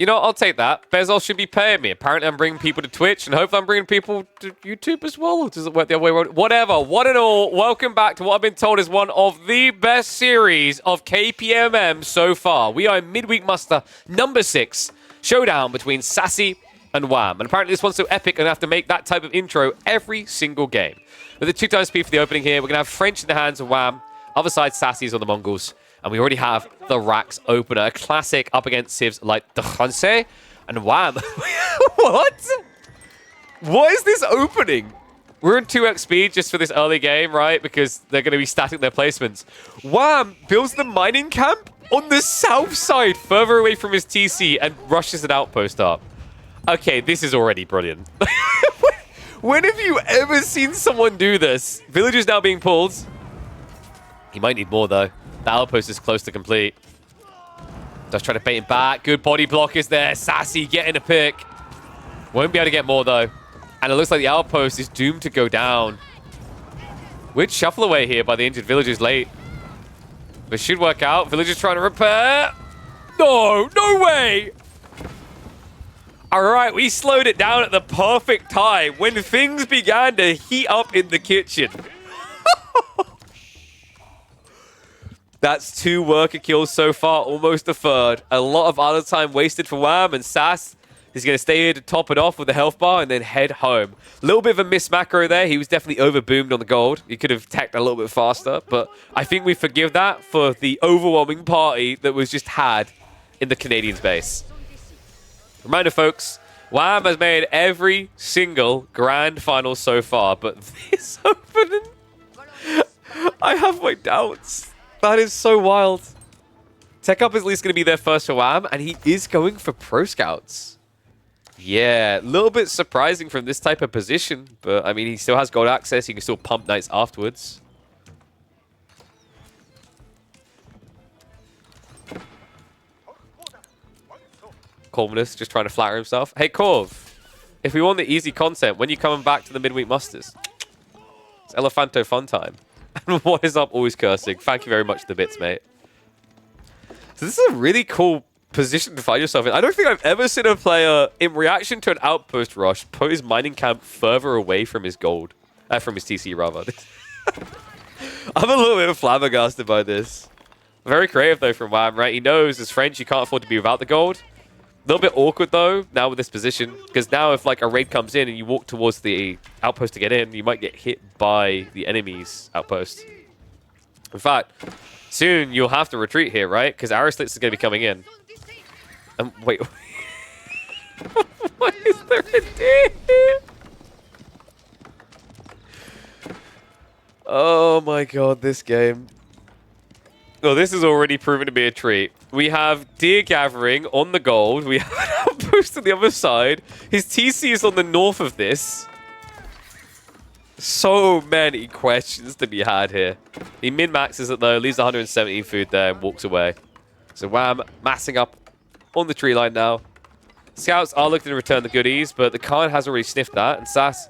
You know, I'll take that. Bezos should be paying me. Apparently, I'm bringing people to Twitch, and hopefully I'm bringing people to YouTube as well. Or does it work the other way around? Whatever. One and all, welcome back to what I've been told is one of the best series of KPMM so far. We are in Midweek Muster number 6, showdown between Sassy and Wham. And apparently this one's so epic, I'm going to have to make that type of intro every single game. With the 2 times speed for the opening here, we're going to have French in the hands of Wham. Other side, Sassy's on the Mongols. And we already have the Rax opener, a classic up against civs like the Français and Wham. What? What is this opening? We're in 2x speed just for this early game, right? Because they're going to be static their placements. Wham builds the mining camp on the south side, further away from his TC, and rushes an outpost up. Okay, this is already brilliant. When have you ever seen someone do this? Villagers now being pulled. He might need more, though. The outpost is close to complete. Does try to bait him back. Good body block is there. Sassy getting a pick. Won't be able to get more, though. And it looks like the outpost is doomed to go down. Weird shuffle away here by the injured villagers late. But should work out. Villagers trying to repair. No, no way. All right, we slowed it down at the perfect time when things began to heat up in the kitchen. That's 2 worker kills so far, almost a third. A lot of other time wasted for Wham, and Sass is going to stay here to top it off with the health bar and then head home. A little bit of a missed macro there. He was definitely overboomed on the gold. He could have teched a little bit faster, but I think we forgive that for the overwhelming party that was just had in the Canadians base. Reminder, folks, Wham has made every single grand final so far, but this opening, I have my doubts. That is so wild. Tech Up is at least going to be there first for Wham, and he is going for Pro Scouts. Yeah, a little bit surprising from this type of position, but I mean, he still has gold access. He can still pump Knights afterwards. Corvinus just trying to flatter himself. Hey, Corv, if we want the easy content, when are you coming back to the midweek musters? It's Elephanto fun time. And what is up, always cursing? Thank you very much for the bits, mate. So this is a really cool position to find yourself in. I don't think I've ever seen a player, in reaction to an outpost rush, put his mining camp further away from his gold. From his TC, rather. I'm a little bit flabbergasted by this. Very creative, though, from Wham, right? He knows, as French, you can't afford to be without the gold. A little bit awkward, though, now with this position. Because now if, like, a raid comes in and you walk towards the outpost to get in, you might get hit by the enemy's outpost. In fact, soon you'll have to retreat here, right? Because Arislitz is going to be coming in. Wait. What is there to do? Oh, my God, this game. Oh, this is already proven to be a treat. We have deer gathering on the gold. We have an outpost on the other side. His TC is on the north of this. So many questions to be had here. He min-maxes it though, leaves 117 food there and walks away. So Wham massing up on the tree line now. Scouts are looking to return the goodies, but the Khan has already sniffed that. And Sass,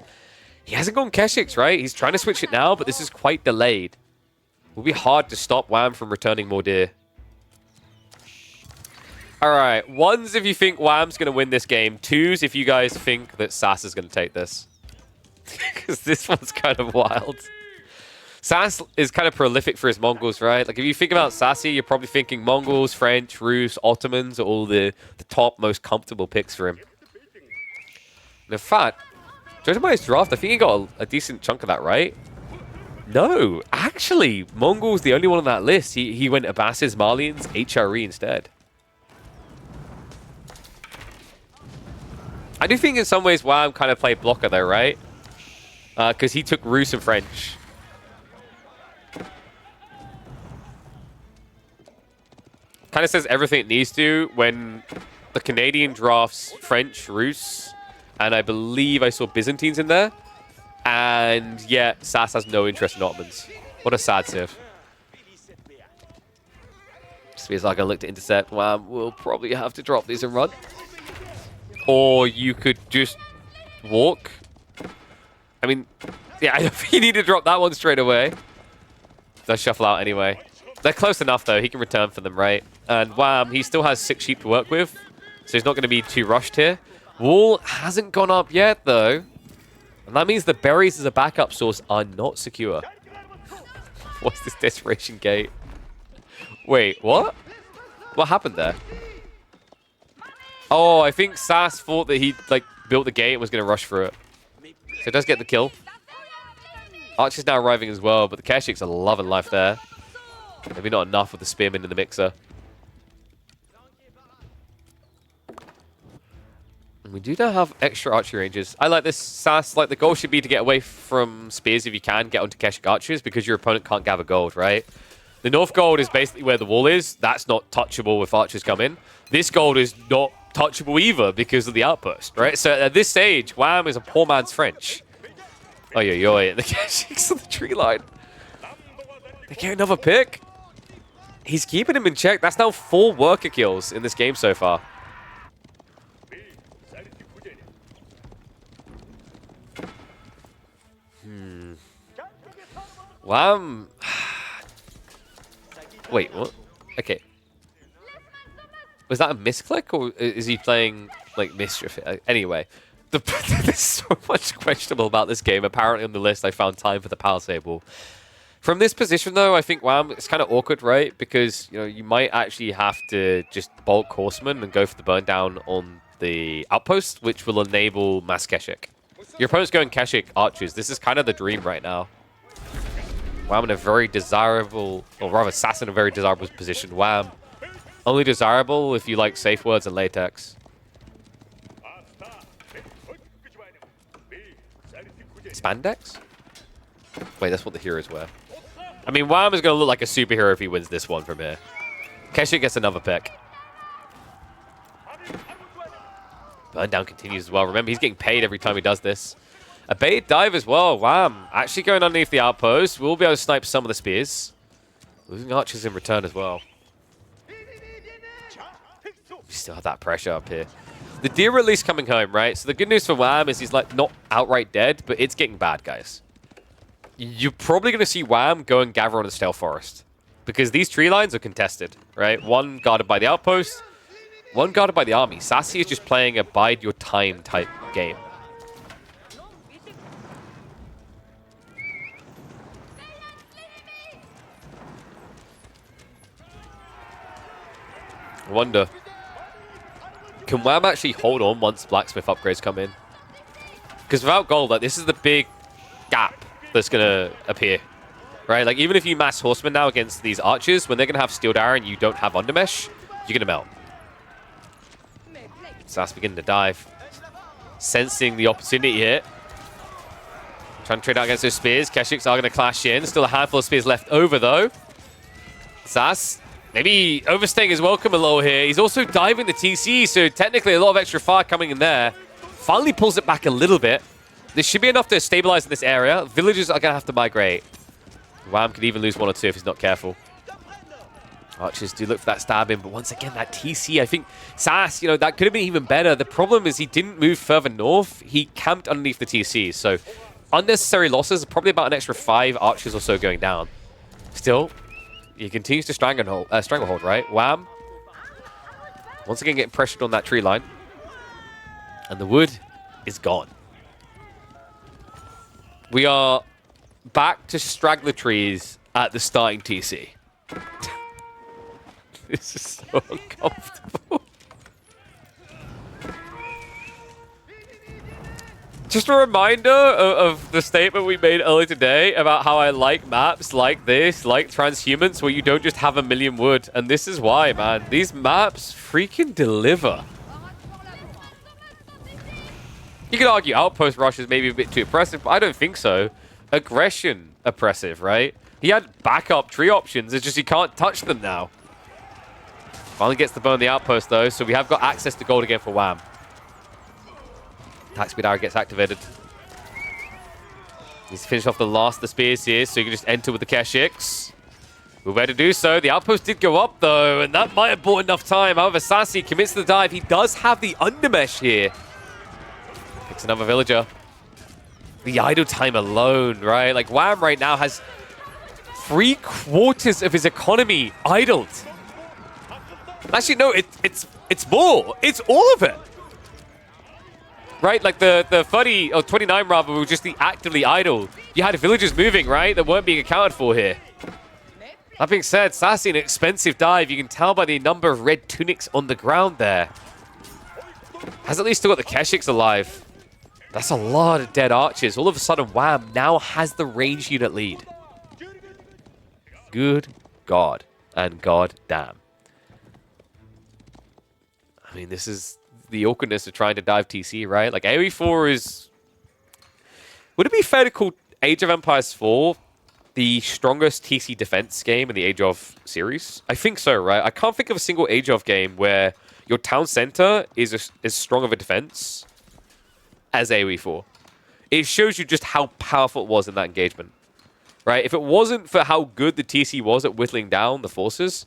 he hasn't gone Keshix, right? He's trying to switch it now, but this is quite delayed. It will be hard to stop Wham from returning more deer. Alright, 1s if you think Wham's going to win this game. 2s if you guys think that Sass is going to take this. Because this one's kind of wild. Sass is kind of prolific for his Mongols, right? Like, if you think about Sassy, you're probably thinking Mongols, French, Rus, Ottomans are all the top, most comfortable picks for him. And in fact, judging by his draft, I think he got a decent chunk of that, right? No, actually, Mongol's the only one on that list. He went Abbasid, Malians, HRE instead. I do think in some ways Wham kind of played blocker though, right? Because he took Rus and French. Kind of says everything it needs to when the Canadian drafts French, Rus, and I believe I saw Byzantines in there. And yeah, Sass has no interest in Ottomans. What a sad civ. Just feels like I looked at intercept. Wham, we'll probably have to drop these and run. Or you could just walk. I mean, yeah, I don't think you need to drop that one straight away. They'll shuffle out anyway. They're close enough, though. He can return for them, right? And Wham, he still has 6 sheep to work with. so he's not going to be too rushed here. Wall hasn't gone up yet, though. And that means the berries as a backup source are not secure. What's this desperation gate? Wait, what? What happened there? Oh, I think Sass thought that he like built the gate and was going to rush through it. So it does get the kill. Archer's now arriving as well, but the Keshiks are loving life there. Maybe not enough with the Spearman in the mixer. And we do now have extra archery ranges. I like this, Sass. Like, the goal should be to get away from spears if you can, get onto Keshik archers, because your opponent can't gather gold, right? The north gold is basically where the wall is. That's not touchable if archers come in. This gold is not touchable either because of the outpost, right? So at this stage, Wham is a poor man's French. Oh, yo, the Keshiks on the tree line. They get another pick. He's keeping him in check. That's now 4 worker kills in this game so far. Wham. Wait, what? Okay. Was that a misclick, or is he playing, like, Mischief? Anyway, there's so much questionable about this game. Apparently on the list, I found time for the Power Sable. From this position, though, I think, Wham, it's kind of awkward, right? Because, you know, you might actually have to just bulk Horseman and go for the burn down on the outpost, which will enable mass Keshik. Your opponent's going Keshik archers. This is kind of the dream right now. Wham in a very desirable, or rather Sass in a very desirable position. Wham. Only desirable if you like safe words and latex. Spandex? Wait, that's what the heroes wear. I mean, Wham is going to look like a superhero if he wins this one from here. Keshik gets another pick. Burn down continues as well. Remember, he's getting paid every time he does this. A bait dive as well. Wham. Actually going underneath the outpost. We'll be able to snipe some of the spears. Losing archers in return as well. We still have that pressure up here. The deer at least coming home, right? So the good news for Wham is he's like not outright dead, but it's getting bad, guys. You're probably going to see Wham go and gather on the Stale Forest. Because these tree lines are contested, right? One guarded by the outpost, one guarded by the army. Sassy is just playing a bide your time type game. I wonder, can Wham actually hold on once blacksmith upgrades come in? Because without gold, like, this is the big gap that's going to appear, right? Like, even if you mass horsemen now against these archers, when they're going to have steel dagger and you don't have undermesh, you're going to melt. Sass beginning to dive. Sensing the opportunity here. Trying to trade out against those spears. Keshiks are going to clash in. Still a handful of spears left over, though. Sass maybe overstaying his welcome a little here. He's also diving the TC, so technically a lot of extra fire coming in there. Finally pulls it back a little bit. This should be enough to stabilize in this area. Villagers are going to have to migrate. Wham could even lose 1 or 2 if he's not careful. Archers do look for that stab in, but once again, that TC, I think Sass, you know, that could have been even better. The problem is he didn't move further north. He camped underneath the TC, so unnecessary losses, probably about an extra 5 archers or so going down. Still, he continues to stranglehold, right? Wham. Once again, getting pressured on that tree line. And the wood is gone. We are back to straggler trees at the starting TC. This is so uncomfortable. Just a reminder of the statement we made earlier today about how I like maps like this, like Transhumance, where you don't just have a million wood. And this is why, man. These maps freaking deliver. You could argue Outpost Rush is maybe a bit too oppressive, but I don't think so. Aggression oppressive, right? He had backup tree options. It's just he can't touch them now. Finally gets the burn on the Outpost, though, so we have got access to gold again for Wham. Attack speed arrow gets activated. He's finished off the last of the spears here, so you can just enter with the Keshiks. We're ready to do so. The Outpost did go up, though, and that might have bought enough time. However, Sassy commits to the dive. He does have the undermesh here. Picks another villager. The idle time alone, right? Like, Wham right now has 3/4 of his economy idled. Actually, no, it's more. It's all of it. Right, like the 30 or 29 rather were just the actively idle. You had villagers moving, right, that weren't being accounted for here. That being said, Sassy, an expensive dive. You can tell by the number of red tunics on the ground there. Has at least still got the Keshiks alive. That's a lot of dead archers. All of a sudden, Wham now has the range unit lead. Good God and God damn. I mean, this is the awkwardness of trying to dive TC, right? Like, AoE 4 is... Would it be fair to call Age of Empires 4 the strongest TC defense game in the Age of series? I think so, right? I can't think of a single Age of game where your town center is as strong of a defense as AoE 4. It shows you just how powerful it was in that engagement, right? If it wasn't for how good the TC was at whittling down the forces,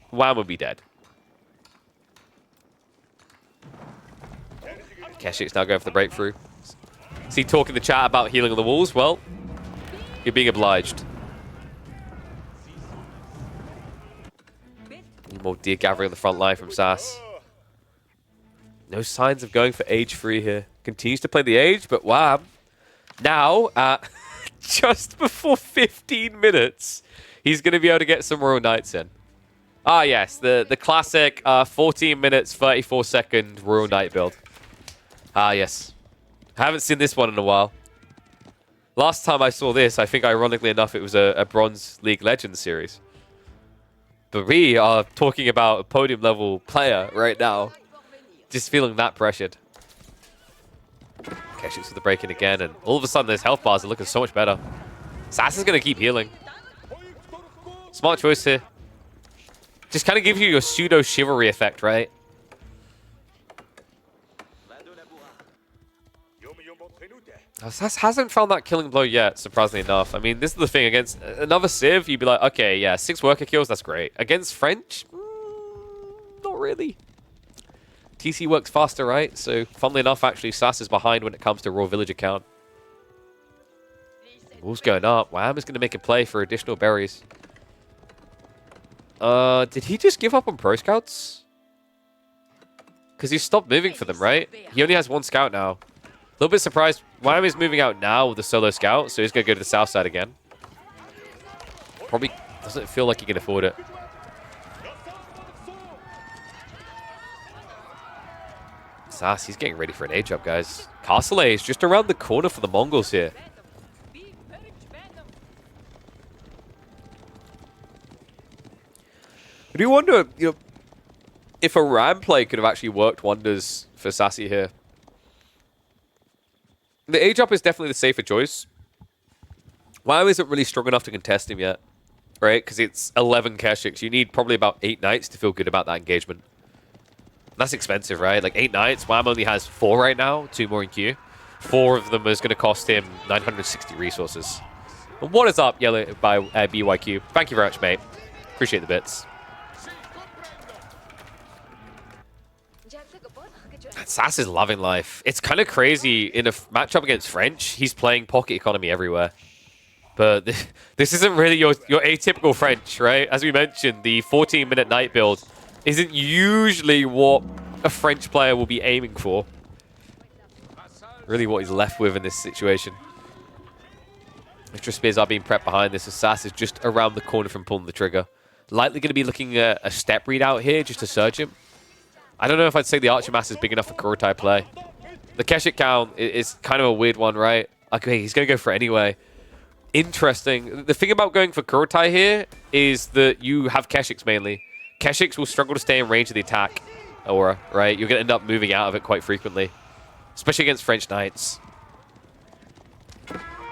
WAM would be dead. Keshik's now going for the breakthrough. Is he talking the chat about healing on the walls? Well, you're being obliged. Need more deer gathering on the front line from Sass. No signs of going for Age 3 here. Continues to play the Age, but wow. Now, at just before 15 minutes, he's going to be able to get some Royal Knights in. Ah, yes, the classic 14 minutes, 34-second Royal Knight build. Ah, yes. Haven't seen this one in a while. Last time I saw this, I think ironically enough, it was a Bronze League Legends series. But we are talking about a podium level player right now. Just feeling that pressured. Okay, shoots for the break-in again, and all of a sudden, those health bars are looking so much better. Sass is going to keep healing. Smart choice here. Just kind of gives you your pseudo-chivalry effect, right? Sass hasn't found that killing blow yet, surprisingly enough. I mean, this is the thing. Against another Civ, you'd be like, okay, yeah, 6 worker kills, that's great. Against French? Not really. TC works faster, right? So, funnily enough, actually, Sass is behind when it comes to raw villager count. Wall's going up. Wham is going to make a play for additional berries. Did he just give up on Pro Scouts? Because he stopped moving for them, right? He only has 1 scout now. A little bit surprised. Wham is moving out now with the solo scout, so he's going to go to the south side again. Probably doesn't feel like he can afford it. Sass, he's getting ready for an age up, guys. Castle A is just around the corner for the Mongols here. I do wonder, you know, if a ram play could have actually worked wonders for Sassy here. The age up is definitely the safer choice. WoW isn't really strong enough to contest him yet, right? Because it's 11 Keshiks. You need probably about 8 Knights to feel good about that engagement. That's expensive, right? Like 8 Knights. WAM only has 4 right now, 2 more in queue. 4 of them is going to cost him 960 resources. And what is up, Yellow by BYQ? Thank you very much, mate. Appreciate the bits. Sass is loving life. It's kind of crazy. In a matchup against French, he's playing pocket economy everywhere. But this isn't really your atypical French, right? As we mentioned, the 14-minute night build isn't usually what a French player will be aiming for. Really what he's left with in this situation. Extra spears are being prepped behind this, as Sass is just around the corner from pulling the trigger. Likely going to be looking at a step read out here just to surge him. I don't know if I'd say the Archer Mass is big enough for Kurotai play. The Keshik count is kind of a weird one, right? Okay, he's going to go for it anyway. Interesting. The thing about going for Kurotai here is that you have Keshiks mainly. Keshiks will struggle to stay in range of the attack aura, right? You're going to end up moving out of it quite frequently. Especially against French Knights.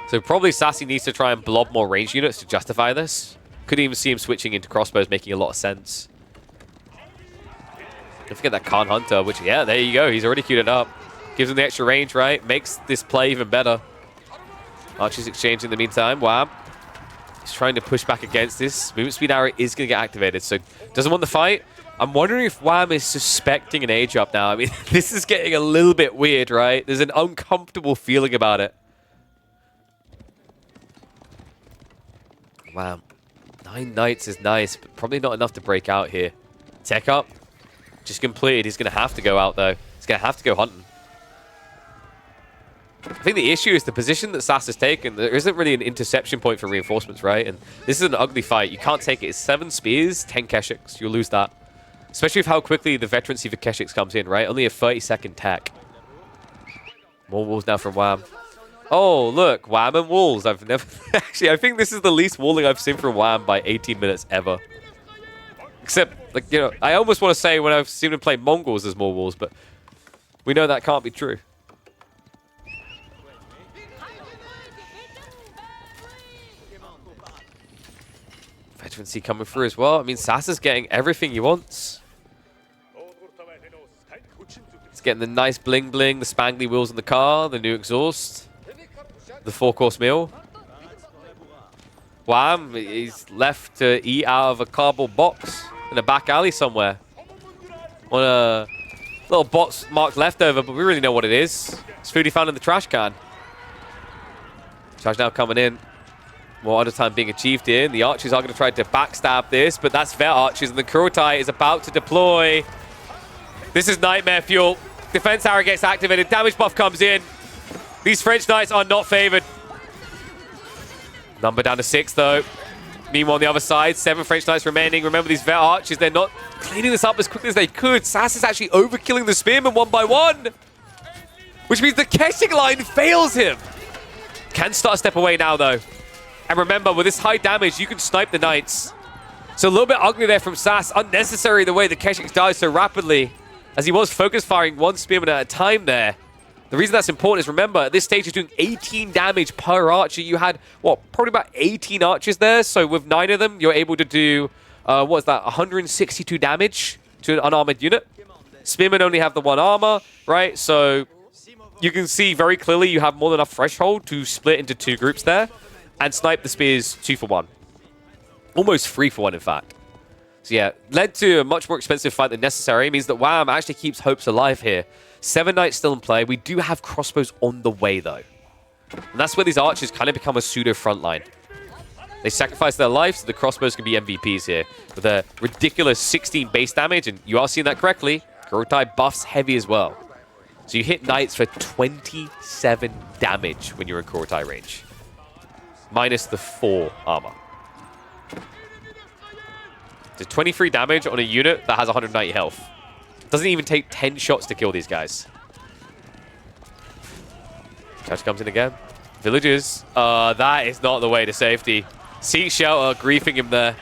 So probably Sassy needs to try and blob more range units to justify this. Could even see him switching into crossbows, making a lot of sense. Don't forget that Khan Hunter, which, yeah, there you go. He's already queued it up. Gives him the extra range, right? Makes this play even better. Archer's exchange in the meantime. Wow. He's trying to push back against this. Movement speed arrow is going to get activated, so doesn't want the fight. I'm wondering if Wham is suspecting an age up now. I mean, this is getting a little bit weird, right? There's an uncomfortable feeling about it. Wow. 9 Knights is nice, but probably not enough to break out here. Tech up. Just completed. He's going to have to go out, though. He's going to have to go hunting. I think the issue is the position that Sass has taken. There isn't really an interception point for reinforcements, right? And this is an ugly fight. You can't take it. It's 7 spears, 10 Keshiks. You'll lose that. Especially with how quickly the veterancy for Keshiks comes in, right? Only a 30-second tech. More walls now from Wham. Oh, look. Wham and walls. I've never... Actually, I think this is the least walling I've seen from Wham by 18 minutes ever. Except, like, you know, I almost want to say when I've seen him play Mongols, there's more walls, but we know that can't be true. Veterancy coming through as well. I mean, Sass is getting everything he wants. He's getting the nice bling bling, the spangly wheels in the car, the new exhaust, the 4-course meal. Wham, he's left to eat out of a cardboard box in a back alley somewhere. On a little box marked leftover, but we really know what it is. It's food he found in the trash can. Charge now coming in. More other time being achieved here. The archers are going to try to backstab this, but that's Vet archers, and the Kurotai is about to deploy. This is nightmare fuel. Defense arrow gets activated. Damage buff comes in. These French knights are not favored. Number down to 6, though. Meanwhile, on the other side, 7 French knights remaining. Remember, these Vet archers, they're not cleaning this up as quickly as they could. Sass is actually overkilling the spearmen one by one, which means the Keshik line fails him. Can start a step away now, though. And remember, with this high damage, you can snipe the knights. So a little bit ugly there from Sass. Unnecessary the way the Keshiks die so rapidly, as he was focus firing 1 spearman at a time there. The reason that's important is, remember, at this stage, you're doing 18 damage per archer. You had, what, probably about 18 archers there. So with 9 of them, you're able to do, what is that, 162 damage to an unarmored unit. Spearmen only have the 1 armor, right? So you can see very clearly you have more than enough threshold to split into 2 groups there and snipe the spears 2 for 1. Almost 3 for 1, in fact. So yeah, led to a much more expensive fight than necessary. It means that Wham actually keeps hopes alive here. 7 knights still in play. We do have crossbows on the way, though. And that's where these archers kind of become a pseudo frontline. They sacrifice their lives so the crossbows can be MVPs here. With a ridiculous 16 base damage, and you are seeing that correctly. Kurotai buffs heavy as well. So you hit knights for 27 damage when you're in Kurotai range. Minus the 4 armor. So 23 damage on a unit that has 190 health. Doesn't even take 10 shots to kill these guys. Charge comes in again. Villagers. That is not the way to safety. Seek Shelter griefing him there.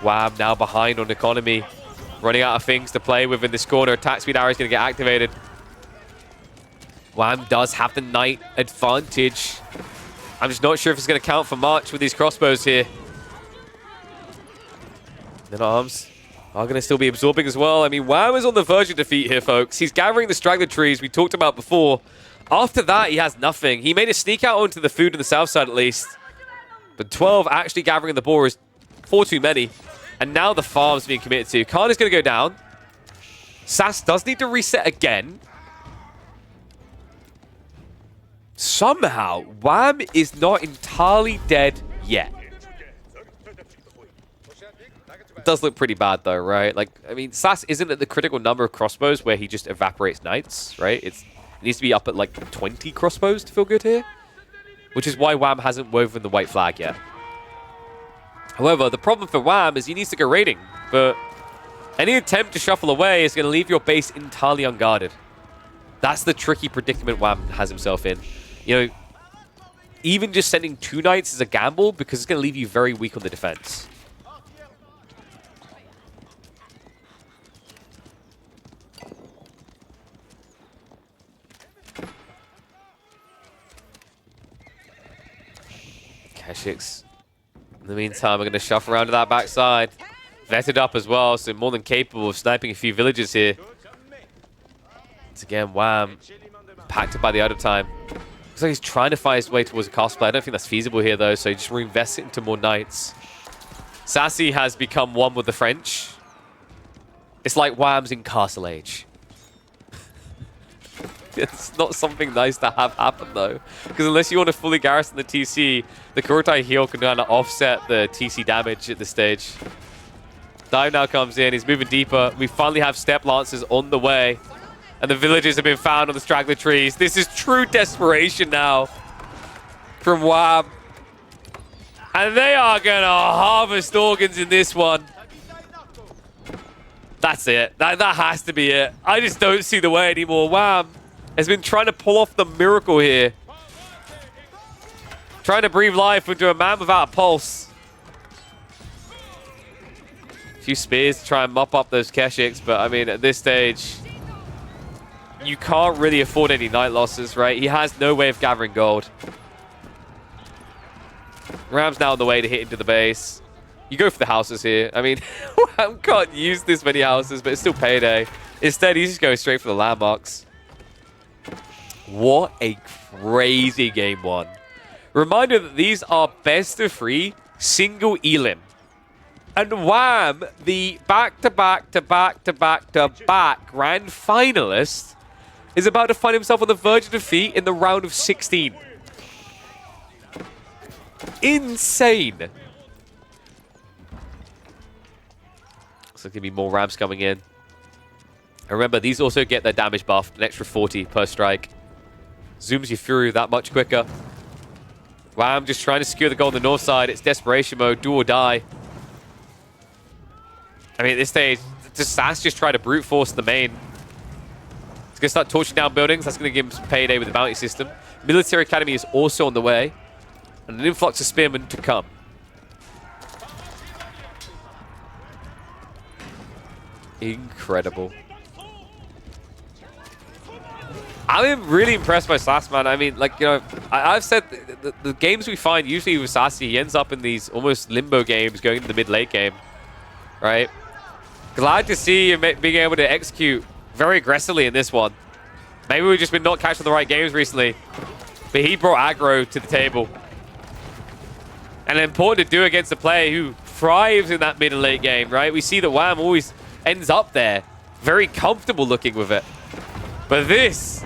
Wham, now behind on economy. Running out of things to play with in this corner. Attack speed arrow is going to get activated. Wham does have the knight advantage. I'm just not sure if it's going to count for much with these crossbows here. Then arms are going to still be absorbing as well. I mean, Wham is on the verge of defeat here, folks. He's gathering the straggler trees we talked about before. After that, he has nothing. He made a sneak out onto the food in the south side, at least. But 12 actually gathering the boar is 4 too many. And now the farm's being committed to. Khan is going to go down. Sass does need to reset again. Somehow, Wham is not entirely dead yet. It does look pretty bad, though, right? Like, I mean, Sass isn't at the critical number of crossbows where he just evaporates knights, right? It needs to be up at, like, 20 crossbows to feel good here. Which is why Wham hasn't woven the white flag yet. However, the problem for Wham is he needs to go raiding. But any attempt to shuffle away is going to leave your base entirely unguarded. That's the tricky predicament Wham has himself in. You know, even just sending 2 knights is a gamble because it's going to leave you very weak on the defense. Keshiks, in the meantime, we're going to shuffle around to that backside. Vetted up as well, so more than capable of sniping a few villages here. It's again, Wham, impacted by the out of time. Looks like he's trying to find his way towards a castle play. I don't think that's feasible here, though, so he just reinvests it into more knights. Sassy has become one with the French. It's like Wham's in Castle Age. It's not something nice to have happen, though. Because unless you want to fully garrison the TC, the Kurotai heal can kind of offset the TC damage at this stage. Dive now comes in. He's moving deeper. We finally have step lancers on the way. And the villagers have been found on the straggler trees. This is true desperation now from Wham. And they are going to harvest organs in this one. That's it. That has to be it. I just don't see the way anymore. Wham has been trying to pull off the miracle here. Trying to breathe life into a man without a pulse. A few spears to try and mop up those Keshiks, but I mean, at this stage, you can't really afford any night losses, right? He has no way of gathering gold. Ram's now on the way to hit into the base. You go for the houses here. I mean, Ram can't use this many houses, but it's still payday. Instead, he's just going straight for the landmarks. What a crazy game one. Reminder that these are best of 3 single elim. And Wham, the back-to-back-to-back-to-back-to-back grand finalist, is about to find himself on the verge of defeat in the round of 16. Insane. Looks like there'll be more Rams coming in. And remember, these also get their damage buffed, an extra 40 per strike. Zooms you through that much quicker. Wham just trying to secure the goal on the north side. It's desperation mode, do or die. I mean, at this stage, Sass just try to brute force the main. He's going to start torching down buildings. That's going to give him some payday with the bounty system. Military Academy is also on the way. And an influx of spearmen to come. Incredible. I'm really impressed by Sass, man. I mean, like, you know, I've said the games we find usually with Sassy, he ends up in these almost limbo games going into the mid-late game, right? Glad to see him being able to execute very aggressively in this one. Maybe we've just been not catching the right games recently, but he brought aggro to the table. And important to do against a player who thrives in that mid and late game, right? We see that Wham always ends up there, very comfortable looking with it. But this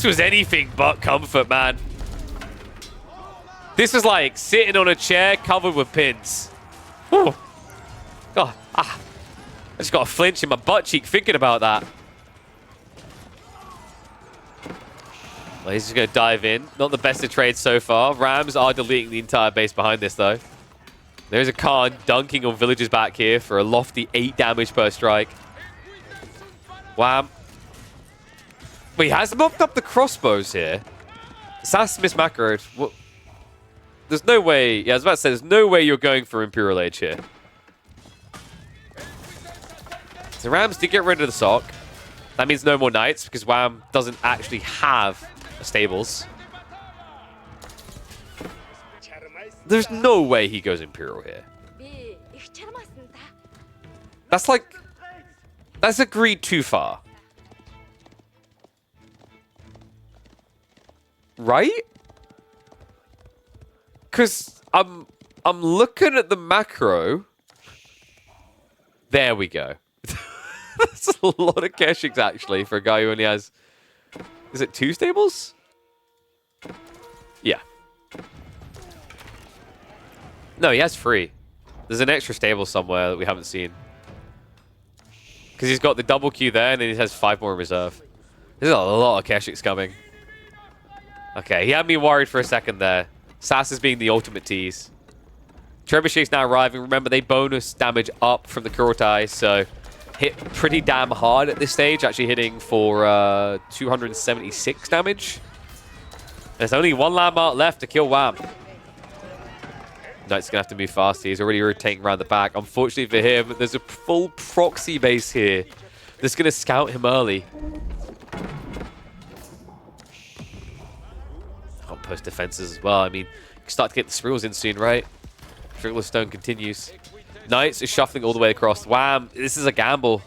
was anything but comfort, man. This was like sitting on a chair covered with pins. Whew. God, I just got a flinch in my butt cheek thinking about that. Well, he's just going to dive in. Not the best of trades so far. Rams are deleting the entire base behind this, though. There's a Khan dunking on villagers back here for a lofty 8 damage per strike. Wham. But he has mopped up the crossbows here. Sass mismacroed. Well, there's no way... Yeah, I was about to say, there's no way you're going for Imperial Age here. So Rams did get rid of the sock. That means no more knights, because Wham doesn't actually have stables. There's no way he goes Imperial here. That's like... That's agreed too far. Right? Because I'm looking at the macro. There we go. That's a lot of Keshiks, actually, for a guy who only has... Is it 2 stables? Yeah. No, he has 3. There's an extra stable somewhere that we haven't seen. Because he's got the double queue there, and then he has 5 more in reserve. There's a lot of Keshiks coming. Okay, he had me worried for a second there. Sass is being the ultimate tease. Trebuchet's now arriving. Remember, they bonus damage up from the Kurotai, so hit pretty damn hard at this stage, actually hitting for 276 damage. There's only 1 landmark left to kill Wham. Knight's going to have to move fast. He's already rotating around the back. Unfortunately for him, there's a full proxy base here that's going to scout him early. Post defenses as well. I mean, you can start to get the Spirals in soon, right? Trickle Stone continues. Knights is shuffling all the way across. Wham! This is a gamble.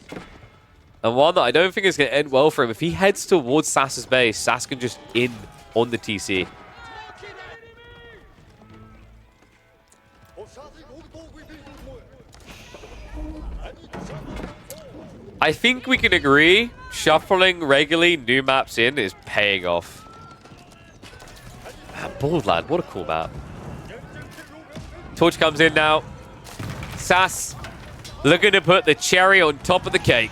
And one that I don't think is going to end well for him. If he heads towards Sass's base, Sass can just in on the TC. I think we can agree shuffling regularly new maps in is paying off. Baldland, what a cool map. Torch comes in now. Sass looking to put the cherry on top of the cake.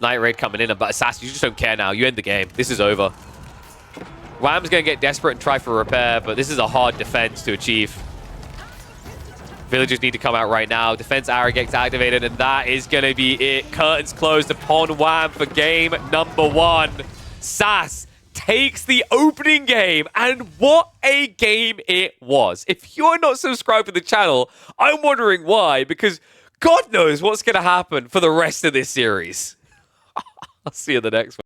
Night Raid coming in, but Assassin, you just don't care now. You end the game. This is over. Wham's going to get desperate and try for repair, but this is a hard defense to achieve. Villagers need to come out right now. Defense arrow gets activated, and that is going to be it. Curtains closed upon Wham for game number 1. Sass takes the opening game, and what a game it was. If you're not subscribed to the channel, I'm wondering why, because God knows what's going to happen for the rest of this series. I'll see you in the next one.